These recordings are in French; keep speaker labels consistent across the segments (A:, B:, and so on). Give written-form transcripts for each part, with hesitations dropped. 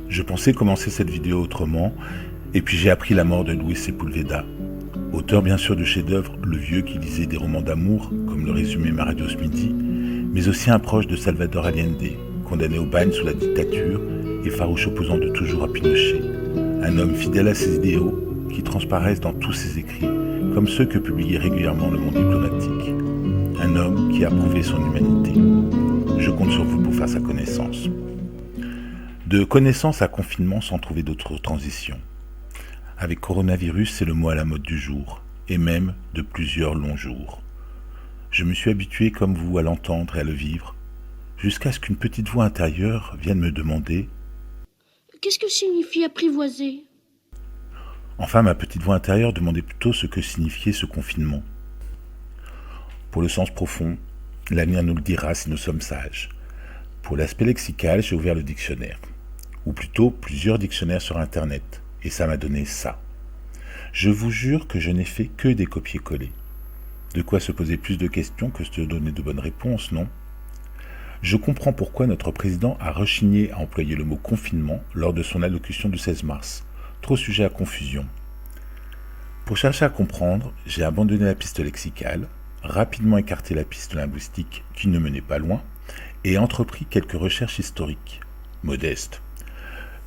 A: Je pensais commencer cette vidéo autrement, et puis j'ai appris la mort de Luis Sepúlveda, auteur bien sûr du chef-d'œuvre Le Vieux qui lisait des romans d'amour, comme le résumait Mario Smidi, mais aussi un proche de Salvador Allende, condamné au bagne sous la dictature et farouche opposant de toujours à Pinochet. Un homme fidèle à ses idéaux qui transparaissent dans tous ses écrits, comme ceux que publiait régulièrement le Monde diplomatique. Un homme qui a prouvé son humanité. Je compte sur vous pour faire sa connaissance. De connaissance à confinement sans trouver d'autre transition. Avec coronavirus, c'est le mot à la mode du jour, et même de plusieurs longs jours. Je me suis habitué comme vous à l'entendre et à le vivre, jusqu'à ce qu'une petite voix intérieure vienne me demander
B: « Qu'est-ce que signifie apprivoiser ?»
A: Enfin, ma petite voix intérieure demandait plutôt ce que signifiait ce confinement. Pour le sens profond, l'avenir nous le dira si nous sommes sages. Pour l'aspect lexical, j'ai ouvert le dictionnaire. Ou plutôt plusieurs dictionnaires sur Internet, et ça m'a donné ça. Je vous jure que je n'ai fait que des copier-coller. De quoi se poser plus de questions que se donner de bonnes réponses, non ? Je comprends pourquoi notre président a rechigné à employer le mot confinement lors de son allocution du 16 mars. Trop sujet à confusion. Pour chercher à comprendre, j'ai abandonné la piste lexicale, rapidement écarté la piste linguistique qui ne menait pas loin, et entrepris quelques recherches historiques, modestes.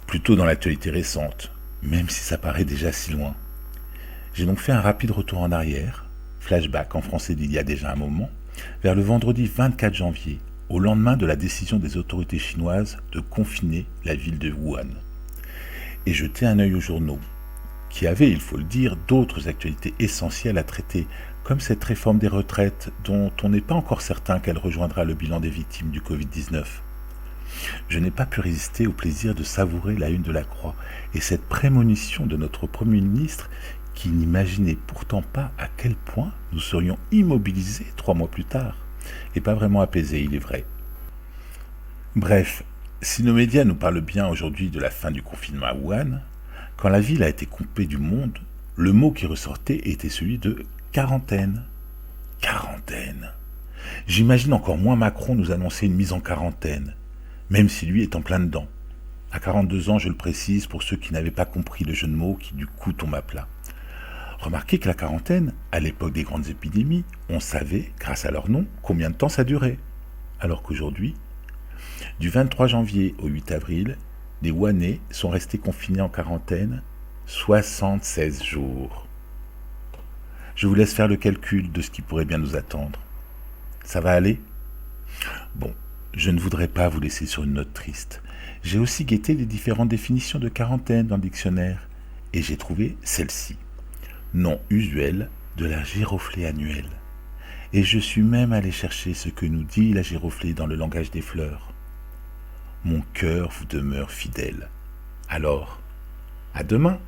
A: Plutôt dans l'actualité récente, même si ça paraît déjà si loin. J'ai donc fait un rapide retour en arrière, flashback en français d'il y a déjà un moment, vers le vendredi 24 janvier, au lendemain de la décision des autorités chinoises de confiner la ville de Wuhan. Et jeter un œil aux journaux, qui avaient, il faut le dire, d'autres actualités essentielles à traiter, comme cette réforme des retraites dont on n'est pas encore certain qu'elle rejoindra le bilan des victimes du Covid-19. Je n'ai pas pu résister au plaisir de savourer la une de la Croix et cette prémonition de notre Premier ministre qui n'imaginait pourtant pas à quel point nous serions immobilisés 3 mois plus tard, et pas vraiment apaisés, il est vrai. Bref, si nos médias nous parlent bien aujourd'hui de la fin du confinement à Wuhan, quand la ville a été coupée du monde, le mot qui ressortait était celui de quarantaine. Quarantaine. J'imagine encore moins Macron nous annoncer une mise en quarantaine, même si lui est en plein dedans. À 42 ans, je le précise pour ceux qui n'avaient pas compris le jeu de mots qui du coup tombe à plat. Remarquez que la quarantaine, à l'époque des grandes épidémies, on savait, grâce à leur nom, combien de temps ça durait. Alors qu'aujourd'hui, du 23 janvier au 8 avril, les Wuhanais sont restés confinés en quarantaine 76 jours. Je vous laisse faire le calcul de ce qui pourrait bien nous attendre. Ça va aller ? Bon, je ne voudrais pas vous laisser sur une note triste. J'ai aussi guetté les différentes définitions de quarantaine dans le dictionnaire, et j'ai trouvé celle-ci. Nom usuel de la giroflée annuelle. Et je suis même allé chercher ce que nous dit la giroflée dans le langage des fleurs. Mon cœur vous demeure fidèle. Alors, à demain!